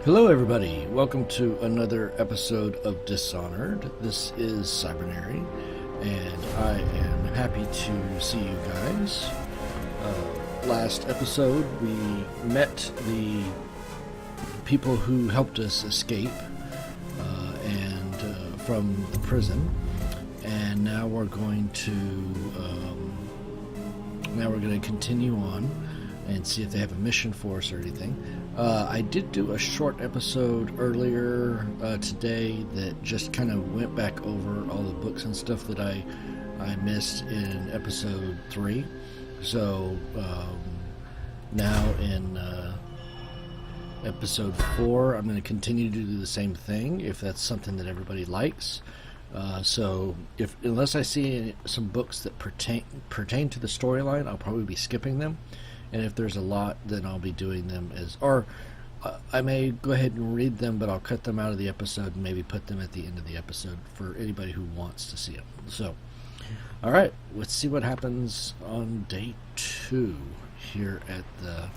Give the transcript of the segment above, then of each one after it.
Hello, everybody. Welcome to another episode of Dishonored. This is Cybernary, and I am happy to see you guys. Last episode, we met the people who helped us escape from the prison, and now we're going to continue on and see if they have a mission for us or anything. I did do a short episode earlier today that just kind of went back over all the books and stuff that I missed in episode 3. So now in episode 4, I'm going to continue to do the same thing if that's something that everybody likes. So unless I see some books that pertain to the storyline, I'll probably be skipping them. And if there's a lot, then I'll be doing them I may go ahead and read them, but I'll cut them out of the episode and maybe put them at the end of the episode for anybody who wants to see them. So, all right, let's see what happens on day 2 here at the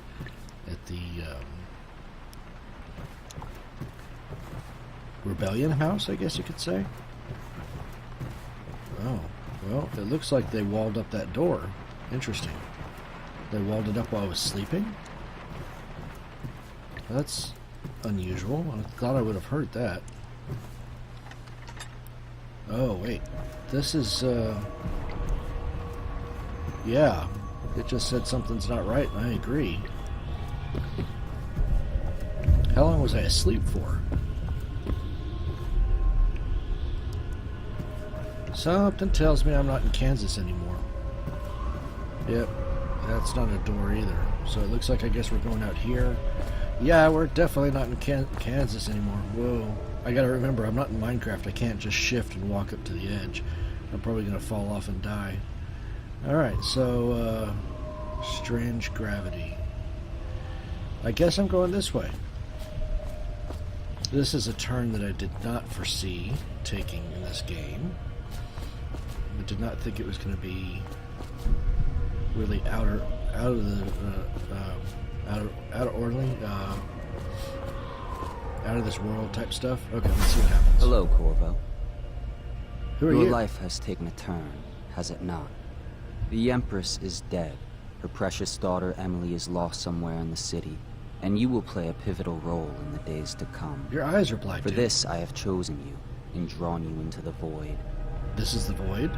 Rebellion House, I guess you could say. Oh, well, it looks like they walled up that door. Interesting. They walled it up while I was sleeping? That's unusual. I thought I would have heard that. Oh, wait. This is, yeah. It just said something's not right, and I agree. How long was I asleep for? Something tells me I'm not in Kansas anymore. Yep. That's not a door either. So it looks like I guess we're going out here. Yeah, we're definitely not in Kansas anymore. Whoa. I gotta remember, I'm not in Minecraft. I can't just shift and walk up to the edge. I'm probably gonna fall off and die. Alright, so, strange gravity. I guess I'm going this way. This is a turn that I did not foresee taking in this game. I did not think it was gonna be really out of this world type stuff. Okay, let's see what happens. Hello, Corvo. Who are you? Your life has taken a turn, has it not? The Empress is dead. Her precious daughter Emily is lost somewhere in the city, and you will play a pivotal role in the days to come. Your eyes are black. For this, I have chosen you and drawn you into the void. This is the void?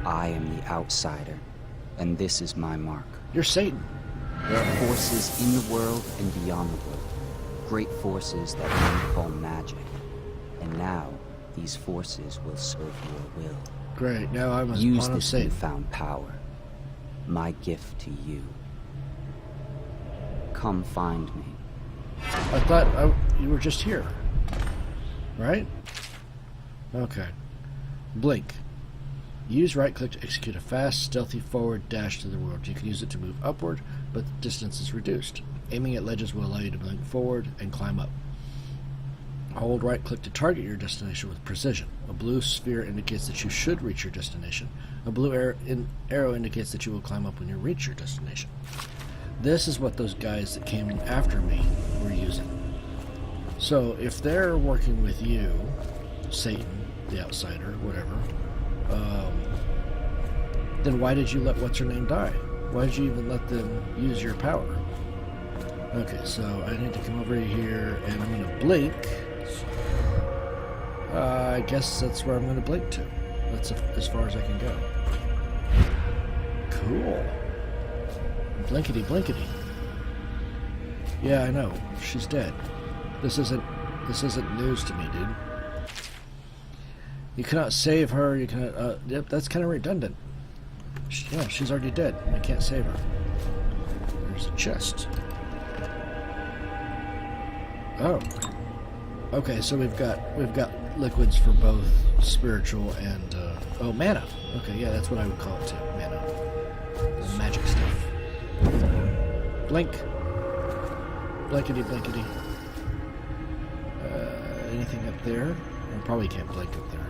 I am the outsider, and this is my mark. You're Satan. There are forces in the world and beyond the world. Great forces that men call magic. And now, these forces will serve your will. Great, now I'm a Use pawn of this Satan. newfound power. My gift to you. Come find me. I thought you were just here. Right? Okay. Blink. Use right-click to execute a fast, stealthy forward dash to the world. You can use it to move upward, but the distance is reduced. Aiming at ledges will allow you to blink forward and climb up. Hold right-click to target your destination with precision. A blue sphere indicates that you should reach your destination. A blue arrow indicates that you will climb up when you reach your destination. This is what those guys that came after me were using. So, if they're working with you, Satan, the outsider, whatever, then why did you let what's-her-name die? Why did you even let them use your power? Okay, so I need to come over here, and I'm going to blink. I guess that's where I'm going to blink to. That's as far as I can go. Cool. Blinkety, blinkety. Yeah, I know. She's dead. This isn't news to me, dude. You cannot save her, you cannot, yep, that's kind of redundant. Yeah, she's already dead. I can't save her. There's a chest. Oh. Okay, so we've got liquids for both spiritual and, oh, mana. Okay, yeah, that's what I would call it too, mana. The magic stuff. Blink. Blankety, blankety. Anything up there? I probably can't blink up there.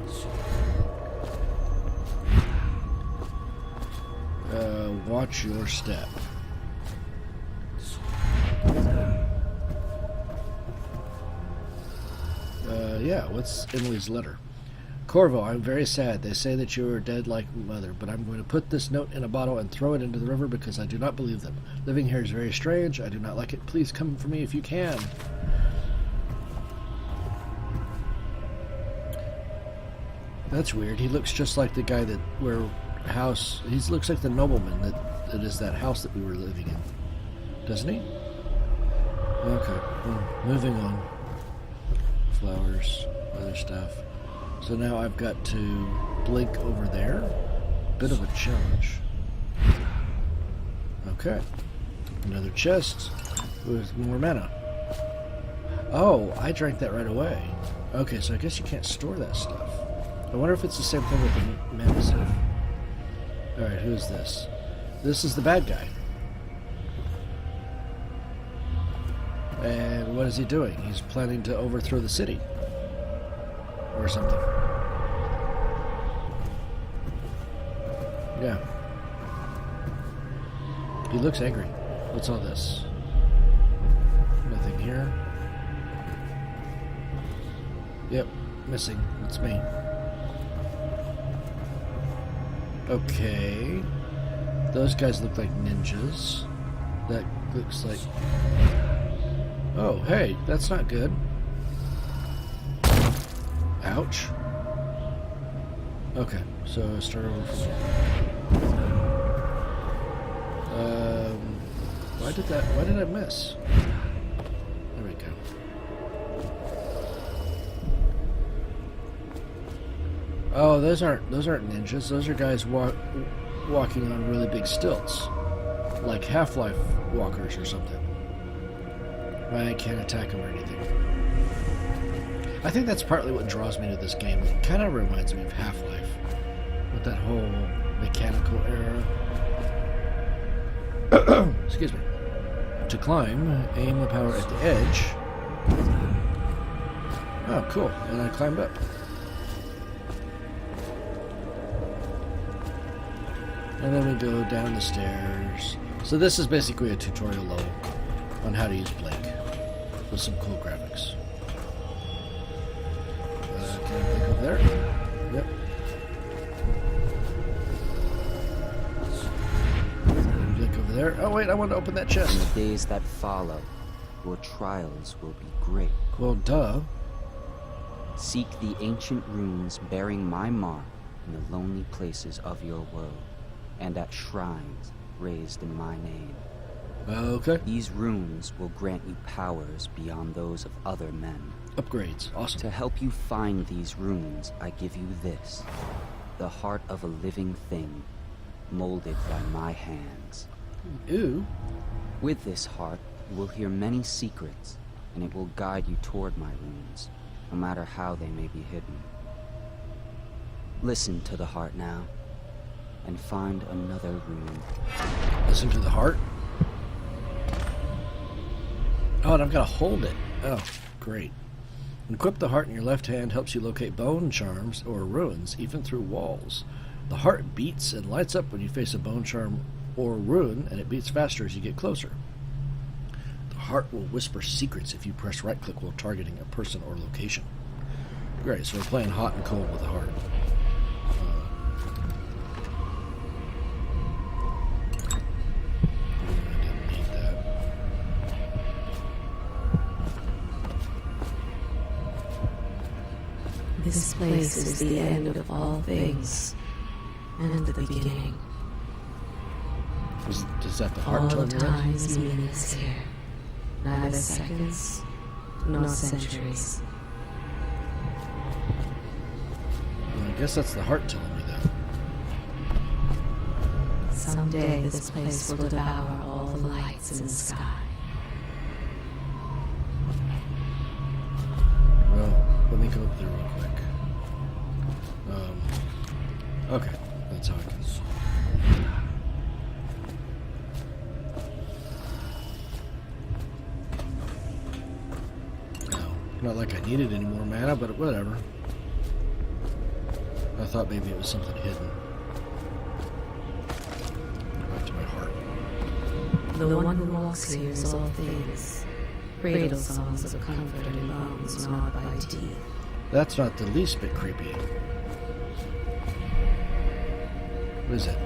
Watch your step. Yeah, what's Emily's letter? Corvo, I'm very sad. They say that you are dead like mother, but I'm going to put this note in a bottle and throw it into the river because I do not believe them. Living here is very strange. I do not like it. Please come for me if you can. That's weird. He looks just like the guy that he looks like the nobleman that is that house that we were living in. Doesn't he? Okay, well, moving on. Flowers, other stuff. So now I've got to blink over there. Bit of a challenge. Okay. Another chest with more mana. Oh, I drank that right away. Okay, so I guess you can't store that stuff. I wonder if it's the same thing with the mana stuff. Alright, who is this? This is the bad guy. And what is he doing? He's planning to overthrow the city. Or something. Yeah. He looks angry. What's all this? Nothing here. Yep, missing. It's me. Okay. Those guys look like ninjas. That looks like... Oh, hey, that's not good. Ouch. Okay, so start over from here. Why did I miss? There we go. Oh, those aren't ninjas. Those are guys walking on really big stilts. Like Half-Life walkers or something. I can't attack them or anything. I think that's partly what draws me to this game. It kind of reminds me of Half-Life. With that whole mechanical era. Excuse me. To climb, aim the power at the edge. Oh, cool. And I climbed up. And then we go down the stairs. So this is basically a tutorial level on how to use Blink. With some cool graphics. Can I click over there? Yep. Click over there. Oh wait, I want to open that chest. In the days that follow, your trials will be great. Well, duh. Seek the ancient runes bearing my mark in the lonely places of your world, and at shrines raised in my name. Okay. These runes will grant you powers beyond those of other men. Upgrades. Awesome. To help you find these runes, I give you this. The heart of a living thing, molded by my hands. Ooh. With this heart, you will hear many secrets, and it will guide you toward my runes, no matter how they may be hidden. Listen to the heart now, and find another rune. Listen to the heart? Oh, and I've got to hold it. Oh, great. Equip the heart in your left hand helps you locate bone charms or runes, even through walls. The heart beats and lights up when you face a bone charm or rune, and it beats faster as you get closer. The heart will whisper secrets if you press right-click while targeting a person or location. Great, so we're playing hot and cold with the heart. This place is the end of all things, and the beginning. Is that the heart All telling you that? time's meaning is here. Neither seconds, nor centuries. Well, I guess that's the heart telling me that. Someday this place will devour all the lights in the sky. Well, let me go up there real quick. Okay, that's how it goes. No, not like I needed any more mana, but whatever. I thought maybe it was something hidden. Go back to my heart. The one who walks here is all things, Cradle songs of comfort and bones gnawed by teeth. That's not the least bit creepy. What is it?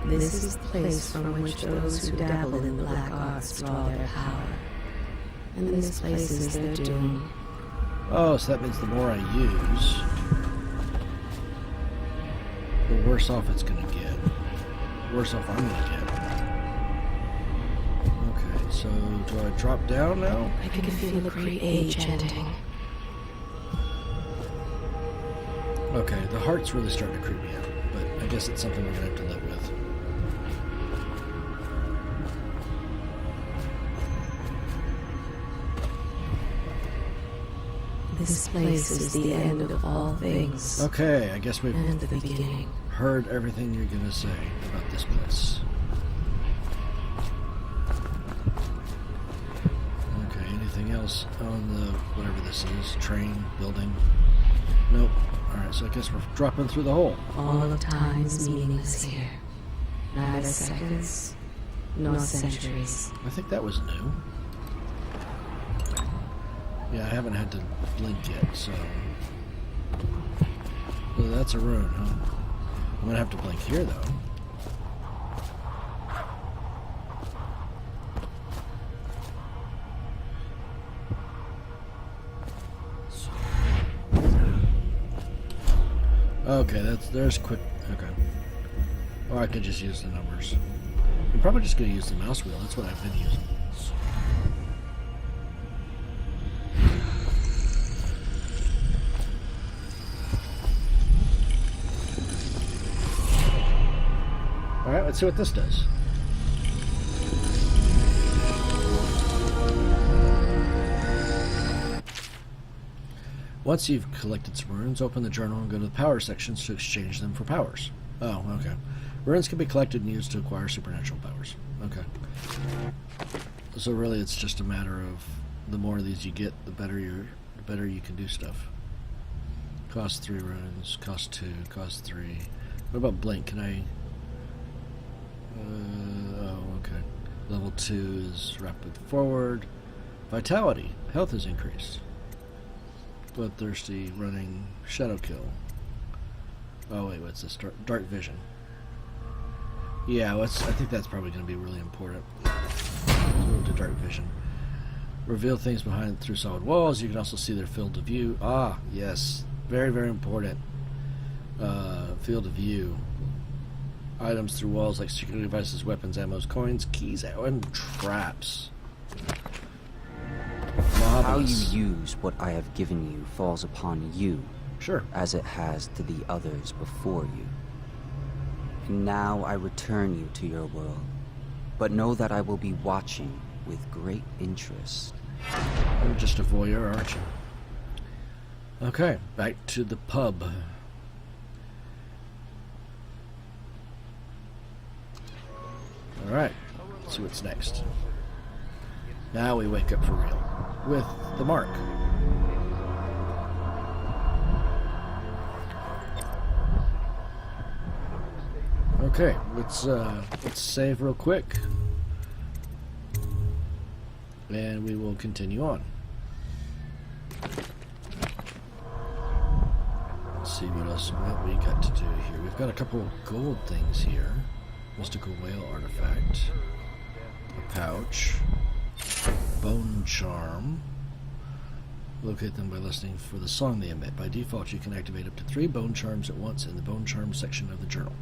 This is the place from which those who dabble in black arts draw their power. And this place is their doom. Oh, so that means the more I use, the worse off it's gonna get. The worse off I'm gonna get. Okay, so do I drop down now? I can feel a great age ending. Okay, the heart's really starting to creep me out, but I guess it's something we're gonna have to live with. This place is the end of all things. Okay, I guess we've And the beginning. heard everything you're gonna say about this place. Okay, anything else on the whatever this is? Train, building? Nope. Alright, so I guess we're dropping through the hole. All of time is meaningless here. Neither seconds, nor centuries. I think that was new. Yeah, I haven't had to blink yet, so... Well, that's a rune, huh? I'm gonna have to blink here, though. Okay, there's quick... Okay. Or I could just use the numbers. I'm probably just gonna use the mouse wheel. That's what I've been using. Alright, let's see what this does. Once you've collected some runes, open the journal and go to the power sections to exchange them for powers. Oh, okay. Runes can be collected and used to acquire supernatural powers. Okay. So really it's just a matter of the more of these you get, the better you can do stuff. Cost 3 runes, cost 2, cost 3. What about blink? Can I... oh, okay. Level 2 is rapid forward. Vitality. Health is increased. Bloodthirsty, running, shadow kill. Oh wait, what's this? Dark vision. Yeah, I think that's probably going to be really important. Move to dark vision. Reveal things behind through solid walls. You can also see their field of view. Ah, yes. Very, very important. Field of view. Items through walls like security devices, weapons, ammos, coins, keys, and traps. How you use what I have given you falls upon you, Sure. as it has to the others before you. And now I return you to your world, but know that I will be watching with great interest. You're just a voyeur, aren't you? Okay, back to the pub. Alright, let's see what's next. Now we wake up for real. With the mark. Okay, let's save real quick. And we will continue on. Let's see what else we got to do here. We've got a couple of gold things here. Mystical whale artifact. A pouch. Bone charm. Locate them by listening for the song they emit. By default, you can activate up to 3 bone charms at once in the bone charm section of the journal.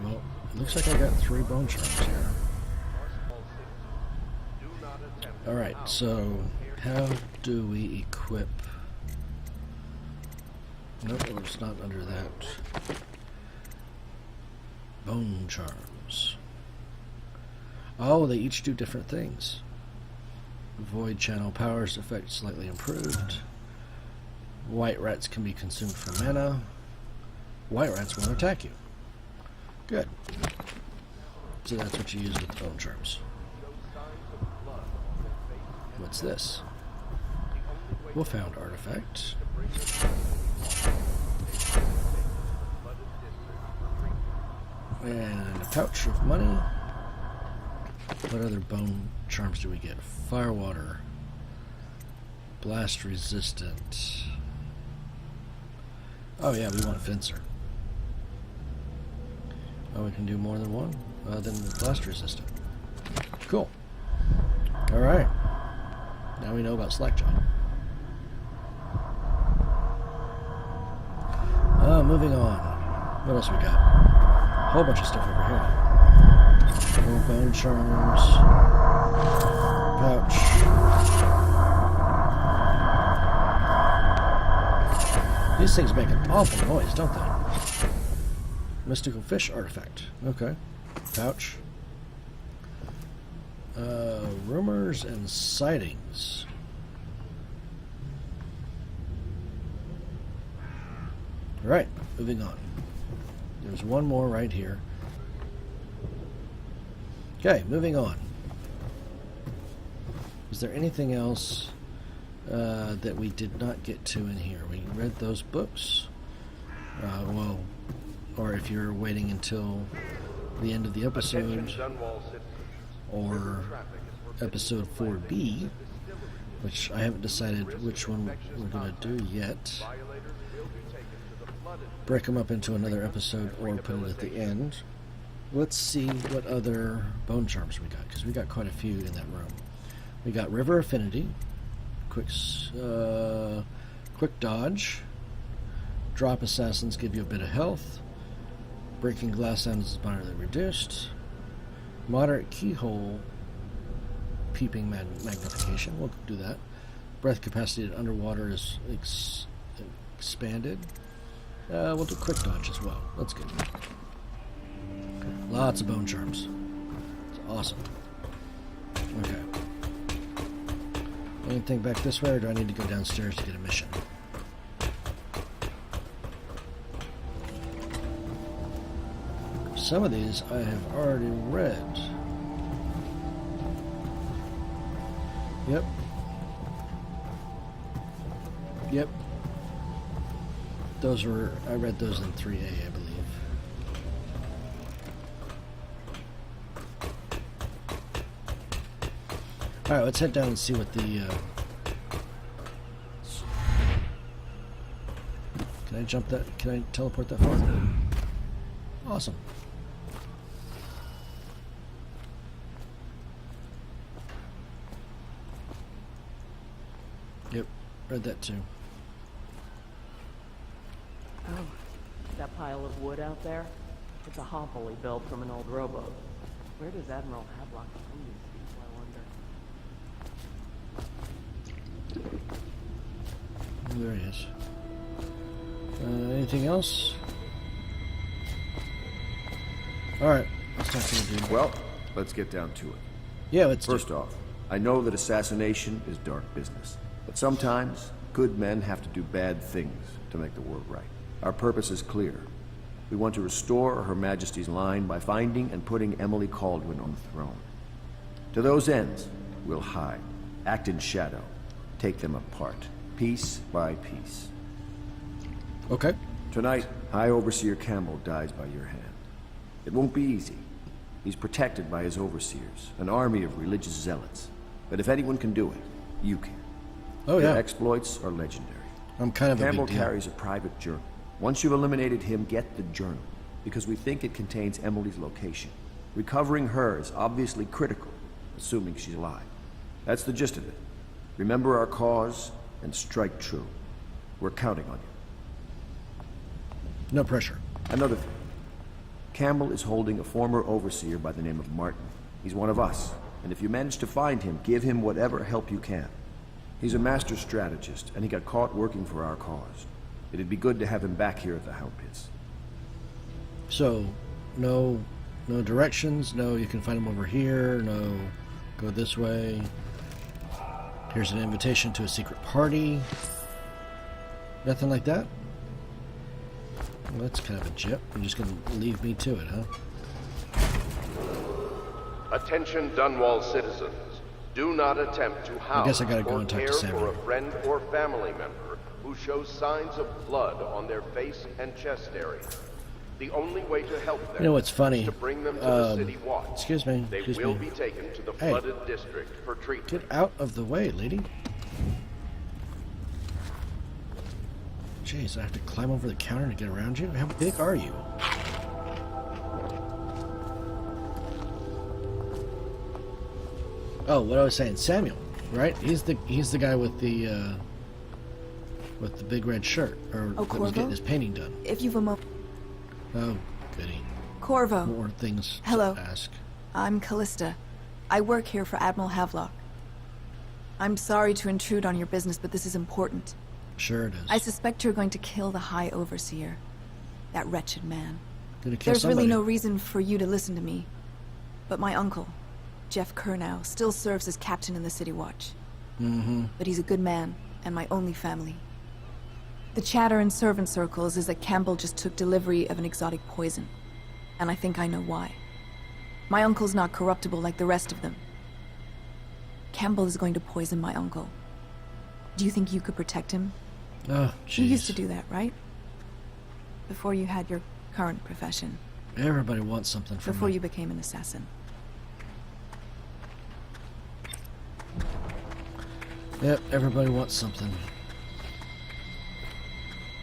Well, it looks like I got 3 bone charms here. Alright, so how do we equip? Nope, it's not under that. Bone charms. Oh, they each do different things. Void channel powers effect slightly improved. White rats can be consumed for mana. White rats won't attack you. Good. So that's what you use with bone charms. What's this? Wolfhound artifact. And a pouch of money. What other bone charms do we get? Firewater. Blast resistant. Oh yeah, we want Fencer. Oh, we can do more than one? Then blast resistant. Cool. Alright. Now we know about Slackjaw. Moving on. What else we got? A whole bunch of stuff over here. More bone charms. Pouch. These things make an awful noise, don't they? Mystical fish artifact. Okay. Pouch. Rumors and sightings. Alright, moving on. There's one more right here. Okay, moving on. Is there anything else that we did not get to in here? We read those books. Well, or if you're waiting until the end of the episode, or episode 4B, which I haven't decided which one we're going to do yet. Break them up into another episode or put it at the end. Let's see what other bone charms we got, because we got quite a few in that room. We got River Affinity, quick dodge, drop assassins give you a bit of health, breaking glass sounds is moderately reduced, moderate keyhole peeping magnification, we'll do that. Breath capacity at underwater is expanded. We'll do quick dodge as well. That's good. Lots of bone charms. It's awesome. Okay. Anything back this way, or do I need to go downstairs to get a mission? Some of these I have already read. Yep. Yep. Those were, I read those in 3A, I believe. Alright, let's head down and see what the, Can I jump that, can I teleport that far? Awesome. Yep, read that too. Oh, that pile of wood out there? It's a hovel he built from an old rowboat. Where does Admiral Hadlock find these people, I wonder? Oh, there he is. Anything else? Alright, let's talk to the dude. Well, let's get down to it. Yeah, let's First off, I know that assassination is dark business, but sometimes good men have to do bad things to make the world right. Our purpose is clear. We want to restore Her Majesty's line by finding and putting Emily Kaldwin on the throne. To those ends, we'll hide, act in shadow, take them apart, piece by piece. Okay. Tonight, High Overseer Campbell dies by your hand. It won't be easy. He's protected by his overseers, an army of religious zealots. But if anyone can do it, you can. Oh, yeah. Your exploits are legendary. I'm kind of Campbell a big deal. carries a private journal. Once you've eliminated him, get the journal, because we think it contains Emily's location. Recovering her is obviously critical, assuming she's alive. That's the gist of it. Remember our cause, and strike true. We're counting on you. No pressure. Another thing. Campbell is holding a former overseer by the name of Martin. He's one of us, and if you manage to find him, give him whatever help you can. He's a master strategist, and he got caught working for our cause. It'd be good to have him back here at the Hound Pits. So, no directions, no you can find him over here, no go this way. Here's an invitation to a secret party. Nothing like that? Well, that's kind of a jip. You're just going to leave me to it, huh? Attention Dunwall citizens. Do not attempt to house guess I gotta go or and talk to care Samuel. for a friend or family member who shows signs of blood on their face and chest area. The only way to help them You know what's funny? is to bring them to the city watch. Excuse me. They Excuse will me. be taken to the Hey. flooded district for treatment. Get out of the way, lady. Jeez, I have to climb over the counter to get around you? How big are you? Oh, what I was saying, Samuel, right? He's the guy with the big red shirt, or Oh, that was Corvo? getting his painting done. If you've a mo... Oh, goody. Corvo, More things Hello. to ask. I'm Callista. I work here for Admiral Havelock. I'm sorry to intrude on your business, but this is important. Sure it is. I suspect you're going to kill the High Overseer. That wretched man. Gonna kill There's somebody. really no reason for you to listen to me. But my uncle, Jeff Kernow, still serves as captain in the City Watch. Mm-hmm. But he's a good man, and my only family. The chatter in servant circles is that Campbell just took delivery of an exotic poison. And I think I know why. My uncle's not corruptible like the rest of them. Campbell is going to poison my uncle. Do you think you could protect him? Oh, You used jeez. to do that, right? Before you had your current profession. Everybody wants something from Before me. you became an assassin. Yep, everybody wants something.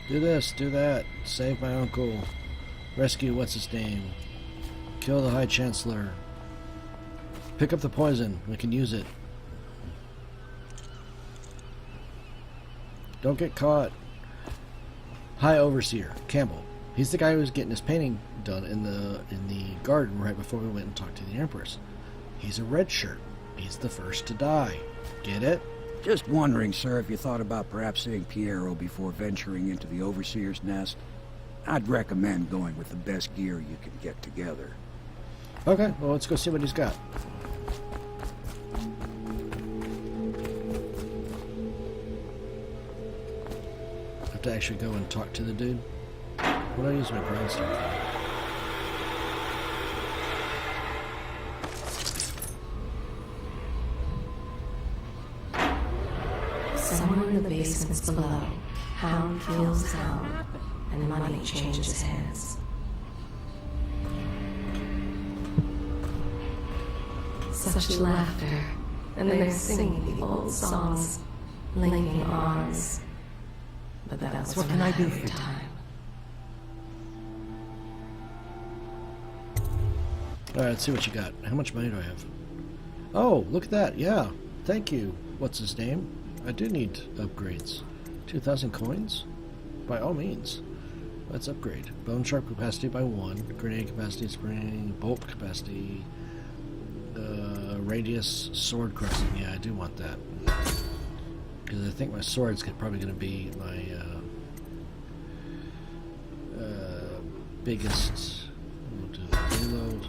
Do this, do that. Save my uncle. Rescue what's his name. Kill the High Chancellor. Pick up the poison. We can use it. Don't get caught. High Overseer, Campbell. He's the guy who was getting his painting done in the garden right before we went and talked to the Empress. He's a red shirt. He's the first to die. Get it? Just wondering, sir, if you thought about perhaps seeing Piero before venturing into the Overseer's nest. I'd recommend going with the best gear you can get together. Okay, well, let's go see what he's got. Have to actually go and talk to the dude. What do I use my grindstone for? Somewhere in the basements below, Hound kills Hound, and money changes hands. Such laughter, and they're singing the old songs, linking arms. But that's what can I do for time? Alright, let's see what you got. How much money do I have? Oh, look at that. Yeah. Thank you. What's his name? I do need upgrades. 2,000 coins? By all means. Let's upgrade. Bone sharp capacity by 1. Grenade capacity, spring, bolt capacity. Radius, sword crushing. Yeah, I do want that. Because I think my sword's probably going to be my biggest. We'll do the reload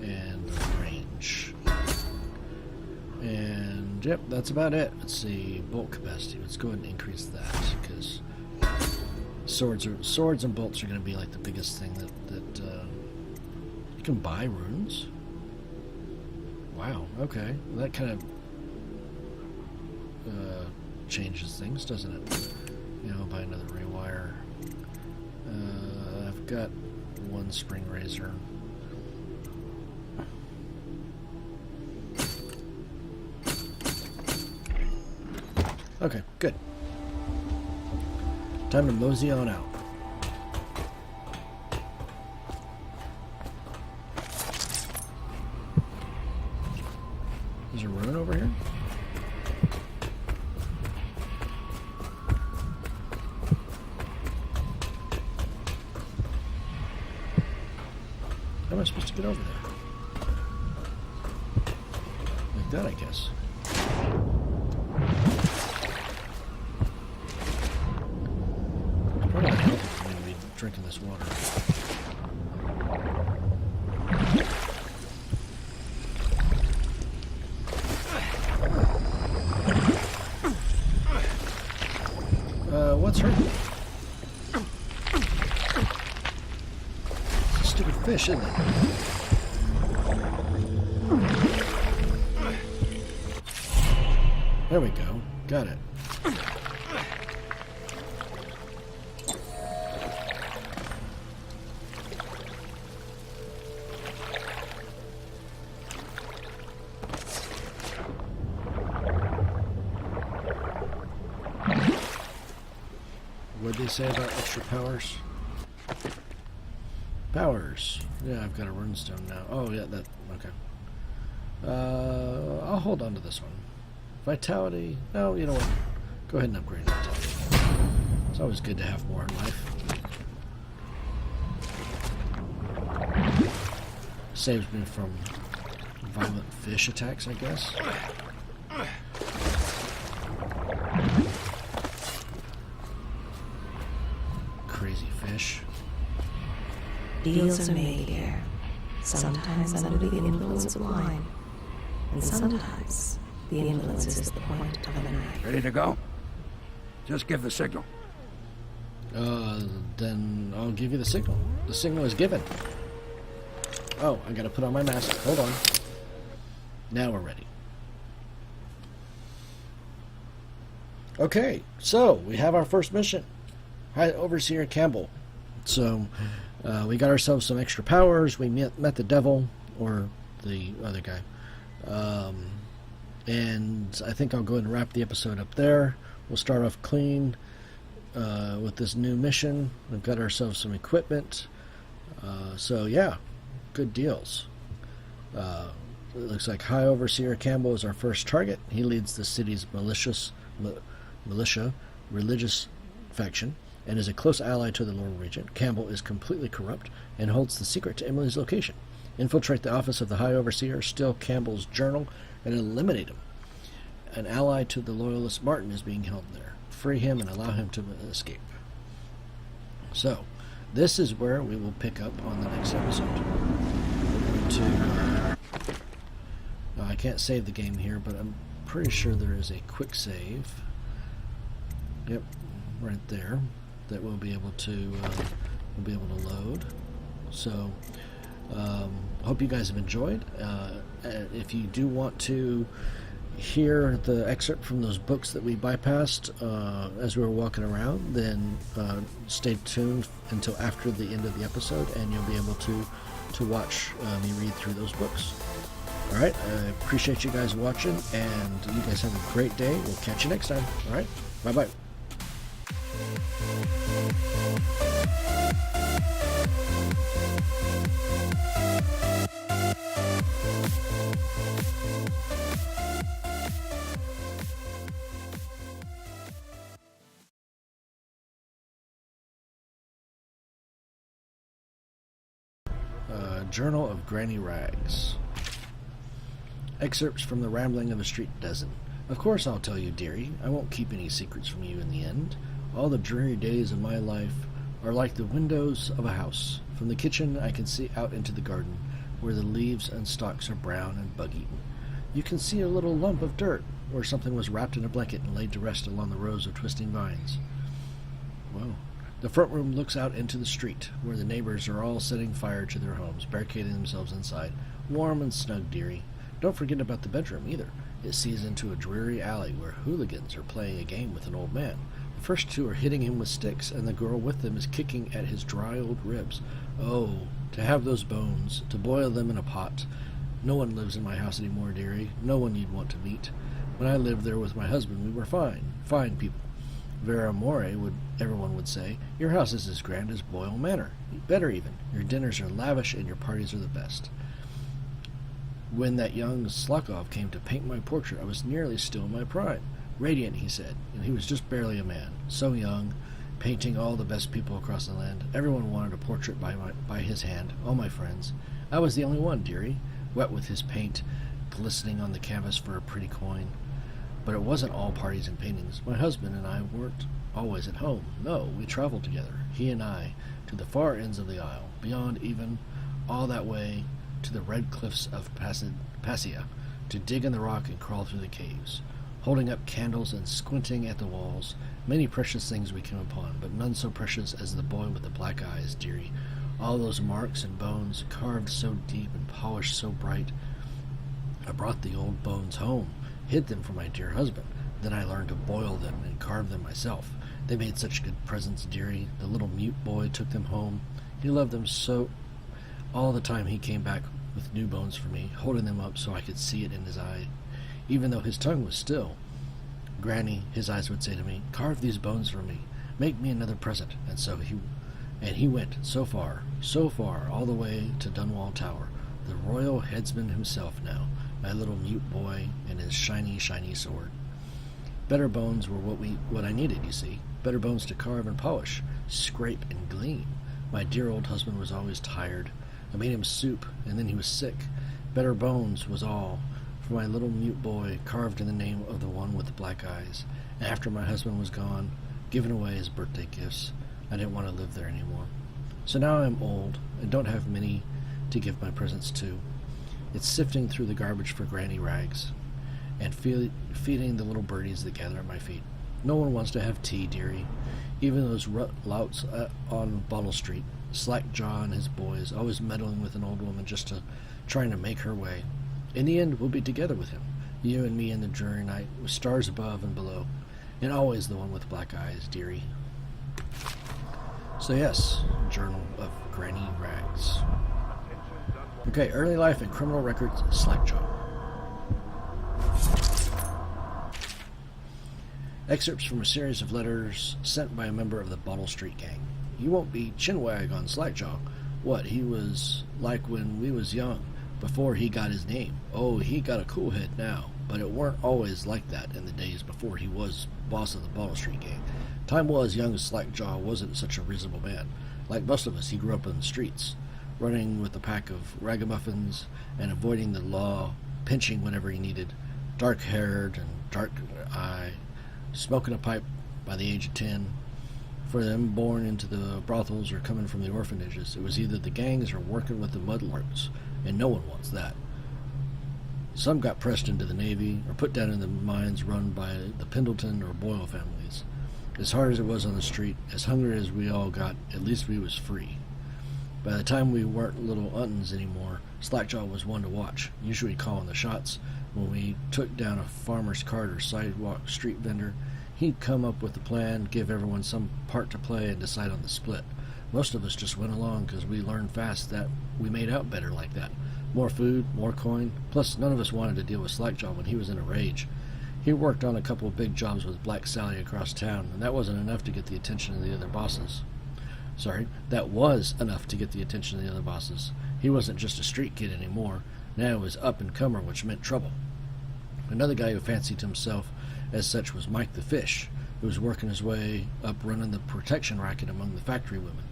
and the range. And yep, that's about it. Let's see, bolt capacity. Let's go ahead and increase that because swords and bolts are going to be like the biggest thing that you can buy runes. Wow. Okay, well, that kind of changes things, doesn't it? You know, buy another rewire. I've got one spring razor. Okay, good. Time to mosey on out. There's a rune over here? How am I supposed to get over there? Like that, I guess. Probably not healthy for me to be drinking this water. What's hurting me? It's a stupid fish, isn't it? There we go. Got it. they say about extra powers? Powers. Yeah, I've got a runestone now. Oh, yeah, that... Okay. I'll hold on to this one. Vitality... No, you know what? Go ahead and upgrade vitality. It's always good to have more in life. Saves me from violent fish attacks, I guess. Crazy fish. Deals are made here, sometimes under the influence of wine, and sometimes the influence is the point of a knife. Ready to go? Just give the signal. Then I'll give you the signal. The signal is given. Oh, I gotta put on my mask. Hold on. Now we're ready. Okay, so we have our first mission. High Overseer Campbell. So, we got ourselves some extra powers. We met the devil, or the other guy. And I think I'll go ahead and wrap the episode up there. We'll start off clean with this new mission. We've got ourselves some equipment. So, yeah, good deals. It looks like High Overseer Campbell is our first target. He leads the city's militia religious faction and is a close ally to the Lord Regent. Campbell is completely corrupt and holds the secret to Emily's location. Infiltrate the office of the High Overseer, steal Campbell's journal, and eliminate him. An ally to the loyalist Martin is being held there. Free him and allow him to escape. So, this is where we will pick up on the next episode. We're going to... I can't save the game here, but I'm pretty sure there is a quick save. Yep, right there. That we'll be able to load. So, hope you guys have enjoyed. If you do want to hear the excerpt from those books that we bypassed as we were walking around, then stay tuned until after the end of the episode, and you'll be able to watch me read through those books. Alright, I appreciate you guys watching, and you guys have a great day. We'll catch you next time. Alright, bye-bye. Journal of Granny Rags. Excerpts from the Rambling of a Street Dozen. Of course I'll tell you, dearie. I won't keep any secrets from you in the end. All the dreary days of my life are like the windows of a house. From the kitchen I can see out into the garden, where the leaves and stalks are brown and bug-eaten. You can see a little lump of dirt, where something was wrapped in a blanket and laid to rest along the rows of twisting vines. Whoa. The front room looks out into the street, where the neighbors are all setting fire to their homes, barricading themselves inside. Warm and snug, dearie. Don't forget about the bedroom, either. It sees into a dreary alley where hooligans are playing a game with an old man. The first two are hitting him with sticks, and the girl with them is kicking at his dry old ribs. Oh, to have those bones, to boil them in a pot. No one lives in my house anymore, dearie. No one you'd want to meet. When I lived there with my husband, we were fine people. Vera More, everyone would say. Your house is as grand as Boyle Manor. Better even. Your dinners are lavish and your parties are the best. When that young Slokov came to paint my portrait, I was nearly still in my prime. Radiant, he said, and he was just barely a man. So young, painting all the best people across the land. Everyone wanted a portrait by his hand, all my friends. I was the only one, dearie, wet with his paint, glistening on the canvas for a pretty coin. But it wasn't all parties and paintings. My husband and I weren't always at home. No, we traveled together, he and I, to the far ends of the isle, beyond even, all that way to the red cliffs of Passia, to dig in the rock and crawl through the caves, holding up candles and squinting at the walls. Many precious things we came upon, but none so precious as the boy with the black eyes, dearie. All those marks and bones, carved so deep and polished so bright. I brought the old bones home, hid them for my dear husband. Then I learned to boil them and carve them myself. They made such good presents, dearie. The little mute boy took them home. He loved them so. All the time he came back with new bones for me, holding them up so I could see it in his eye, even though his tongue was still. Granny, his eyes would say to me, carve these bones for me. Make me another present. And he went so far, all the way to Dunwall Tower, the royal headsman himself now, my little mute boy and his shiny, shiny sword. Better bones were what I needed, you see. Better bones to carve and polish, scrape and gleam. My dear old husband was always tired. I made him soup, and then he was sick. Better bones was all, for my little mute boy, carved in the name of the one with the black eyes. And after my husband was gone, given away his birthday gifts, I didn't want to live there anymore. So now I'm old, and don't have many to give my presents to. It's sifting through the garbage for granny rags, and feeding the little birdies that gather at my feet. No one wants to have tea, dearie. Even those louts on Bottle Street, Slackjaw and his boys, always meddling with an old woman just trying to make her way. In the end, we'll be together with him, you and me in the dreary night, with stars above and below, and always the one with black eyes, dearie. So yes, Journal of Granny Rags. Okay, early life and criminal records, Slackjaw. Excerpts from a series of letters sent by a member of the Bottle Street Gang. You won't be chinwag on Slackjaw. What he was like when we was young, before he got his name. Oh, he got a cool head now, but it weren't always like that in the days before he was boss of the Bottle Street Gang. Time was young Slackjaw wasn't such a reasonable man. Like most of us, he grew up in the streets, running with a pack of ragamuffins and avoiding the law, pinching whenever he needed, dark-haired and dark-eyed, smoking a pipe by the age of 10. For them born into the brothels or coming from the orphanages, it was either the gangs or working with the mudlarks, and no one wants that. Some got pressed into the Navy or put down in the mines run by the Pendleton or Boyle families. As hard as it was on the street, as hungry as we all got, at least we was free. By the time we weren't little untons anymore, Slackjaw was one to watch, usually calling the shots. When we took down a farmer's cart or sidewalk street vendor, he'd come up with a plan, give everyone some part to play, and decide on the split. Most of us just went along because we learned fast that we made out better like that. More food, more coin, plus none of us wanted to deal with Slackjaw when he was in a rage. He worked on a couple of big jobs with Black Sally across town, and that wasn't enough to get the attention of the other bosses. That was enough to get the attention of the other bosses. He wasn't just a street kid anymore. Now he was up-and-comer, which meant trouble. Another guy who fancied himself as such was Mike the Fish, who was working his way up running the protection racket among the factory women.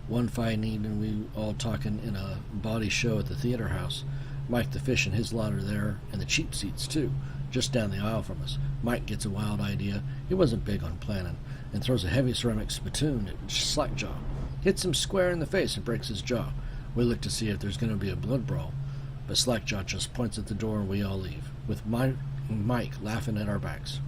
One fine evening, we all talking in a bawdy show at the theater house. Mike the Fish and his lot are there, and the cheap seats, too, just down the aisle from us. Mike gets a wild idea. He wasn't big on planning, and throws a heavy ceramic spittoon at Slackjaw. Hits him square in the face and breaks his jaw. We look to see if there's going to be a blood brawl, but Slackjaw just points at the door and we all leave, with Mike laughing at our backs.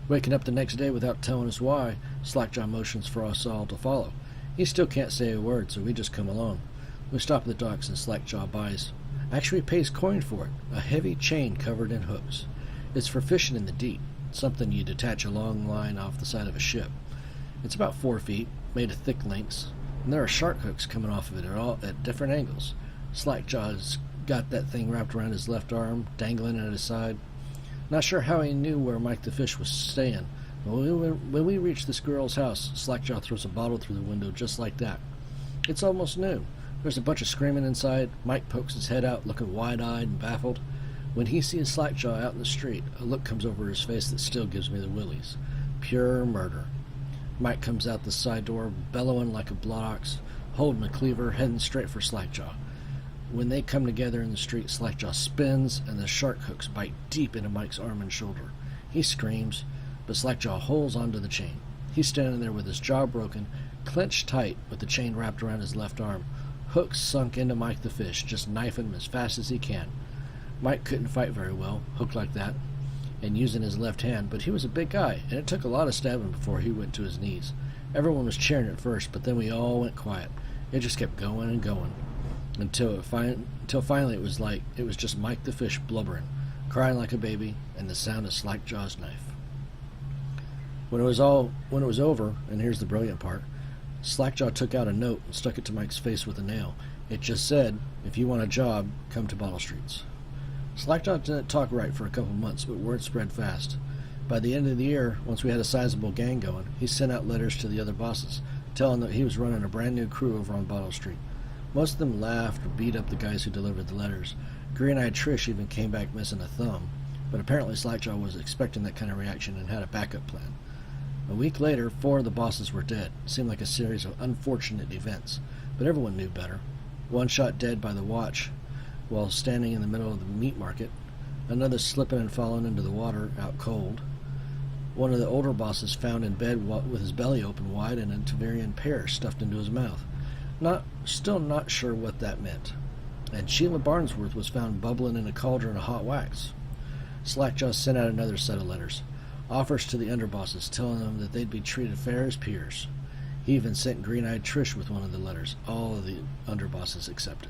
Waking up the next day without telling us why, Slackjaw motions for us all to follow. He still can't say a word, so we just come along. We stop at the docks and Slackjaw actually pays coin for it, a heavy chain covered in hooks. It's for fishing in the deep, something you detach a long line off the side of a ship. It's about 4 feet, made of thick links, and there are shark hooks coming off of it at different angles. Slackjaw's got that thing wrapped around his left arm, dangling at his side. Not sure how he knew where Mike the Fish was staying, but when we reach this girl's house, Slackjaw throws a bottle through the window just like that. It's almost noon. There's a bunch of screaming inside. Mike pokes his head out, looking wide-eyed and baffled. When he sees Slackjaw out in the street, a look comes over his face that still gives me the willies. Pure murder. Mike comes out the side door, bellowing like a blood ox, holding a cleaver, heading straight for Slackjaw. When they come together in the street, Slackjaw spins, and the shark hooks bite deep into Mike's arm and shoulder. He screams, but Slackjaw holds onto the chain. He's standing there with his jaw broken, clenched tight with the chain wrapped around his left arm, hooks sunk into Mike the Fish, just knifing him as fast as he can. Mike couldn't fight very well, hooked like that, and using his left hand, but he was a big guy, and it took a lot of stabbing before he went to his knees. Everyone was cheering at first, but then we all went quiet. It just kept going and going, until finally it was just Mike the Fish blubbering, crying like a baby, and the sound of Slackjaw's knife. When it was over, and here's the brilliant part, Slackjaw took out a note and stuck it to Mike's face with a nail. It just said, "If you want a job, come to Bottle Streets." Slackjaw didn't talk right for a couple months, but word spread fast. By the end of the year, once we had a sizable gang going, he sent out letters to the other bosses, telling them that he was running a brand new crew over on Bottle Street. Most of them laughed or beat up the guys who delivered the letters. Green-eyed Trish even came back missing a thumb, but apparently Slackjaw was expecting that kind of reaction and had a backup plan. A week later, 4 of the bosses were dead. It seemed like a series of unfortunate events, but everyone knew better. One shot dead by the watch while standing in the middle of the meat market, another slipping and falling into the water out cold. One of the older bosses found in bed with his belly open wide and a Tavarian pear stuffed into his mouth. Still not sure what that meant. And Sheila Barnsworth was found bubbling in a cauldron of hot wax. Slackjaw sent out another set of letters, offers to the underbosses, telling them that they'd be treated fair as peers. He even sent Green-Eyed Trish with one of the letters. All of the underbosses accepted.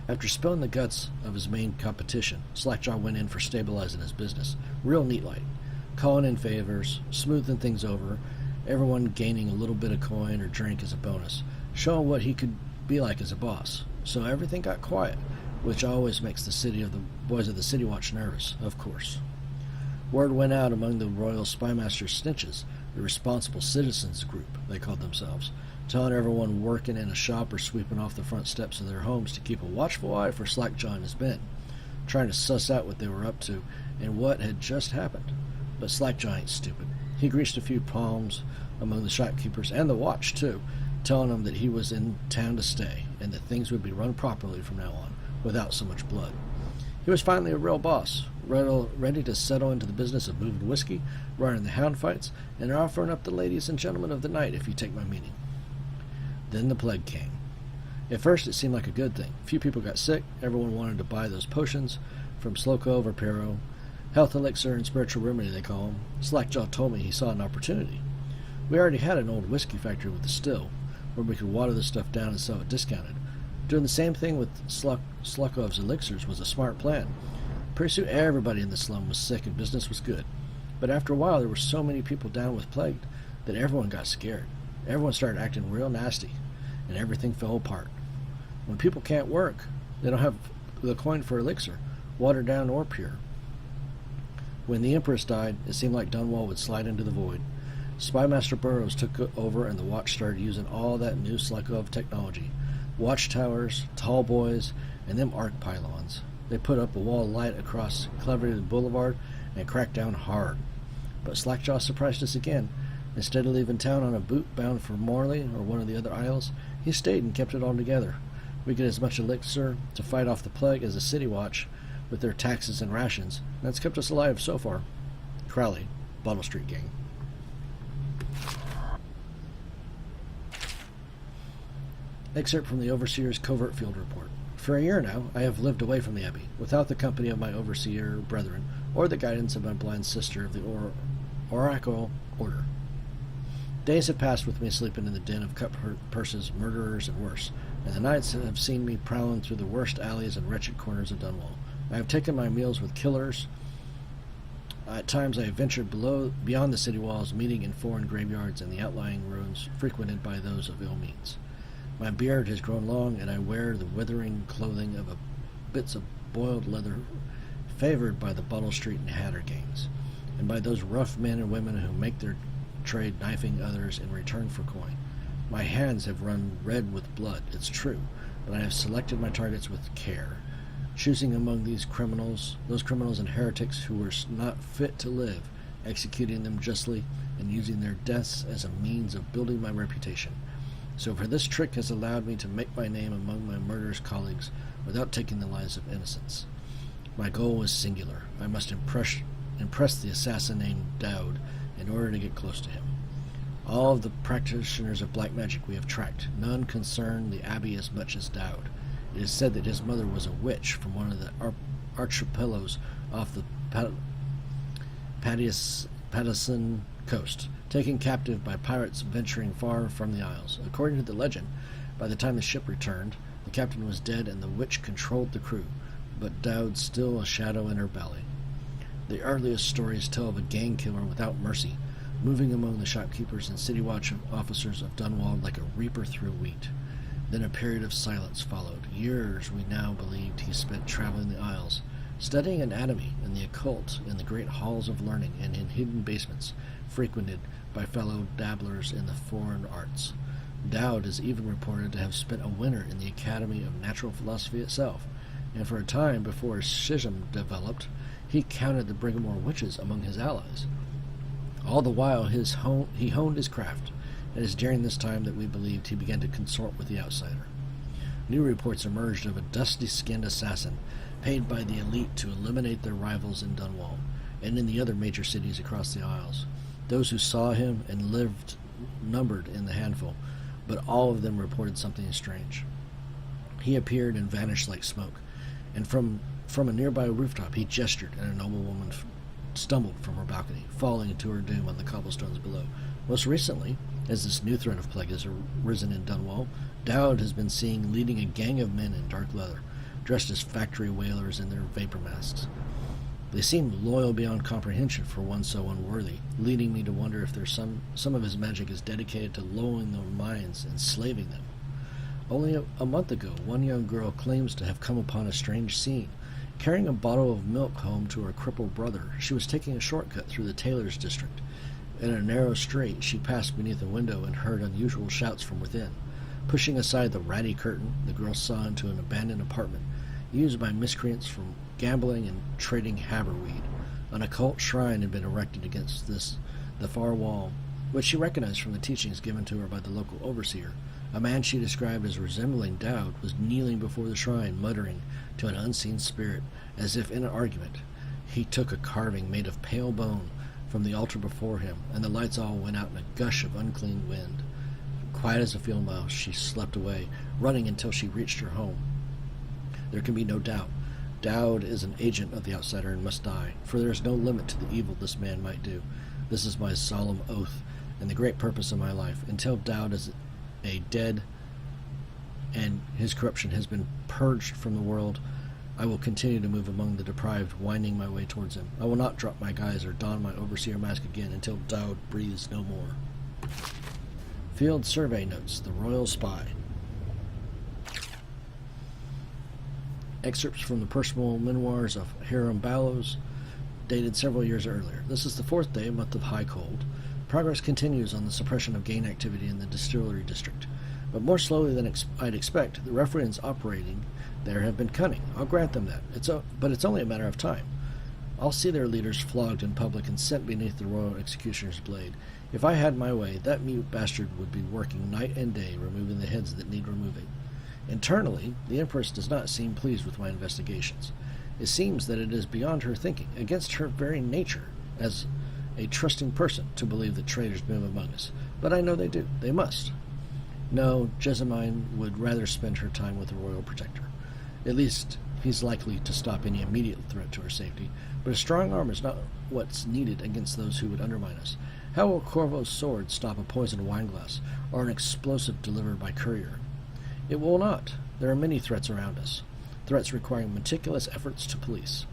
After spilling the guts of his main competition, Slackjaw went in for stabilizing his business. Real neat light. Calling in favors, smoothing things over, everyone gaining a little bit of coin or drink as a bonus, showing what he could be like as a boss. So everything got quiet, which always makes the boys of the City Watch nervous, of course. Word went out among the Royal Spymaster snitches, the Responsible Citizens Group, they called themselves, telling everyone working in a shop or sweeping off the front steps of their homes to keep a watchful eye for Slackjaw and his men, trying to suss out what they were up to and what had just happened. But Slackjaw ain't stupid. He greased a few palms among the shopkeepers and the watch, too, telling them that he was in town to stay and that things would be run properly from now on, without so much blood. He was finally a real boss, ready to settle into the business of moving whiskey, running the hound fights, and offering up the ladies and gentlemen of the night, if you take my meaning. Then the plague came. At first it seemed like a good thing. Few people got sick, everyone wanted to buy those potions, from Slow Cove or Pero, health elixir and spiritual remedy they call them. Slackjaw told me he saw an opportunity. We already had an old whiskey factory with a still, where we could water the stuff down and sell it discounted. Doing the same thing with Slukov's elixirs was a smart plan. Pretty soon everybody in the slum was sick and business was good. But after a while there were so many people down with plague that everyone got scared. Everyone started acting real nasty, and everything fell apart. When people can't work, they don't have the coin for elixir, watered down or pure. When the Empress died, it seemed like Dunwall would slide into the void. Spymaster Burroughs took over and the watch started using all that new Slukov technology. Watchtowers, tall boys, and them arc pylons. They put up a wall of light across Cleverly Boulevard and cracked down hard. But Slackjaw surprised us again. Instead of leaving town on a boot bound for Morley or one of the other isles, he stayed and kept it all together. We get as much elixir to fight off the plague as the City Watch with their taxes and rations. That's kept us alive so far. Crowley, Bottle Street Gang. Excerpt from the Overseer's Covert Field Report. For a year now, I have lived away from the Abbey, without the company of my overseer brethren, or the guidance of my blind sister of the Oracle Order. Days have passed with me sleeping in the den of cut purses, murderers, and worse, and the nights have seen me prowling through the worst alleys and wretched corners of Dunwall. I have taken my meals with killers. At times I have ventured beyond the city walls, meeting in foreign graveyards and the outlying ruins frequented by those of ill means. My beard has grown long, and I wear the withering clothing of bits of boiled leather favored by the Bottle Street and Hatter gangs, and by those rough men and women who make their trade knifing others in return for coin. My hands have run red with blood, it's true, but I have selected my targets with care, choosing among those criminals and heretics who were not fit to live, executing them justly, and using their deaths as a means of building my reputation. So for this trick has allowed me to make my name among my murderous colleagues without taking the lives of innocents. My goal was singular. I must impress the assassin named Dowd in order to get close to him. All of the practitioners of black magic we have tracked. None concern the Abbey as much as Dowd. It is said that his mother was a witch from one of the archipelagos off the Pattison coast, taken captive by pirates venturing far from the Isles. According to the legend, by the time the ship returned, the captain was dead and the witch controlled the crew, but Dowd still a shadow in her belly. The earliest stories tell of a gang killer without mercy, moving among the shopkeepers and city watch officers of Dunwall like a reaper through wheat. Then a period of silence followed. Years, we now believed, he spent traveling the Isles, studying anatomy and the occult in the great halls of learning and in hidden basements frequented by fellow dabblers in the foreign arts. Dowd is even reported to have spent a winter in the Academy of Natural Philosophy itself, and for a time before a schism developed, he counted the Brigamore witches among his allies. All the while he honed his craft, and it is during this time that we believed he began to consort with the outsider. New reports emerged of a dusty-skinned assassin paid by the elite to eliminate their rivals in Dunwall and in the other major cities across the Isles. Those who saw him and lived numbered in the handful, but all of them reported something strange. He appeared and vanished like smoke, and from a nearby rooftop he gestured, and a noble woman stumbled from her balcony, falling to her doom on the cobblestones below. Most recently, as this new threat of plague has arisen in Dunwall, Dowd has been seen leading a gang of men in dark leather, dressed as factory whalers in their vapor masks. They seemed loyal beyond comprehension for one so unworthy, leading me to wonder if there's some of his magic is dedicated to lulling their minds and slaving them. Only a month ago, one young girl claims to have come upon a strange scene. Carrying a bottle of milk home to her crippled brother, she was taking a shortcut through the tailor's district. In a narrow street, she passed beneath a window and heard unusual shouts from within. Pushing aside the ratty curtain, the girl saw into an abandoned apartment, used by miscreants for gambling and trading haverweed. An occult shrine had been erected against the far wall, which she recognized from the teachings given to her by the local overseer. A man she described as resembling Dowd was kneeling before the shrine, muttering to an unseen spirit, as if in an argument. He took a carving made of pale bone from the altar before him, and the lights all went out in a gush of unclean wind. Quiet as a field mouse, she slept away, running until she reached her home. There can be no doubt. Dowd is an agent of the outsider and must die, for there is no limit to the evil this man might do. This is my solemn oath, and the great purpose of my life. Until Dowd is dead and his corruption has been purged from the world, I will continue to move among the deprived, winding my way towards him. I will not drop my guise or don my overseer mask again until Dowd breathes no more. Field Survey Notes, The Royal Spy. Excerpts from the personal memoirs of Hiram Ballows, dated several years earlier. This is the 4th day, month of high cold. Progress continues on the suppression of gang activity in the distillery district, but more slowly than I'd expect. The ruffians operating there have been cunning. I'll grant them that. But it's only a matter of time. I'll see their leaders flogged in public and sent beneath the royal executioner's blade. If I had my way, that mute bastard would be working night and day, removing the heads that need removing. Internally, the Empress does not seem pleased with my investigations. It seems that it is beyond her thinking, against her very nature, as a trusting person, to believe that traitors move among us. But I know they do. They must. No, Jessamine would rather spend her time with the royal protector. At least, he's likely to stop any immediate threat to her safety, but a strong arm is not what's needed against those who would undermine us. How will Corvo's sword stop a poisoned wineglass, or an explosive delivered by courier? It will not. There are many threats around us, threats requiring meticulous efforts to police.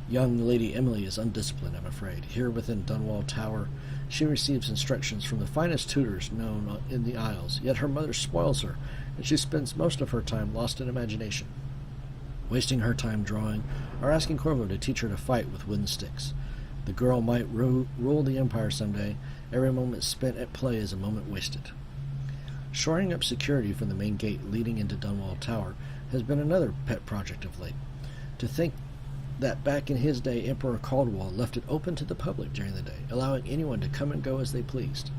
Young Lady Emily is undisciplined, I'm afraid. Here within Dunwall Tower, she receives instructions from the finest tutors known in the Isles, yet her mother spoils her, and she spends most of her time lost in imagination, wasting her time drawing, or asking Corvo to teach her to fight with wooden sticks. The girl might rule the Empire someday. Every moment spent at play is a moment wasted. Shoring up security from the main gate leading into Dunwall Tower has been another pet project of late. To think that back in his day, Emperor Caldwell left it open to the public during the day, allowing anyone to come and go as they pleased.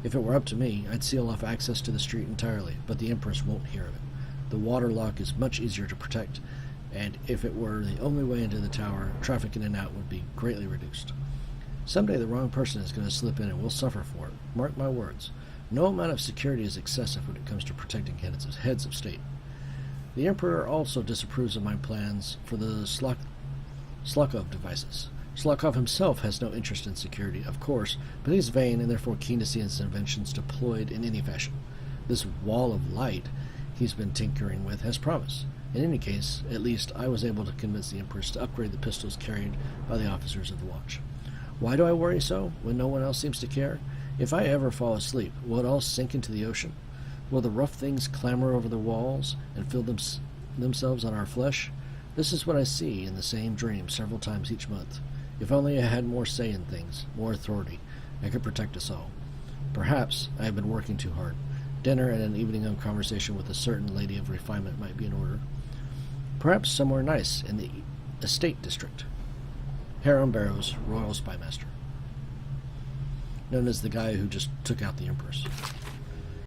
If it were up to me, I'd seal off access to the street entirely, but the Empress won't hear of it. The water lock is much easier to protect, and if it were the only way into the tower, traffic in and out would be greatly reduced. Someday the wrong person is going to slip in and we'll suffer for it. Mark my words. No amount of security is excessive when it comes to protecting heads of state. The Emperor also disapproves of my plans for the Slukov devices. Slukov himself has no interest in security, of course, but he's vain and therefore keen to see his inventions deployed in any fashion. This wall of light he's been tinkering with has promise. In any case, at least I was able to convince the Empress to upgrade the pistols carried by the officers of the watch. Why do I worry so, when no one else seems to care? If I ever fall asleep, will it all sink into the ocean? Will the rough things clamber over the walls and fill themselves on our flesh? This is what I see in the same dream several times each month. If only I had more say in things, more authority, I could protect us all. Perhaps I have been working too hard. Dinner and an evening of conversation with a certain lady of refinement might be in order. Perhaps somewhere nice in the estate district. Harem Barrows, Royal Spymaster. Known as the guy who just took out the Empress.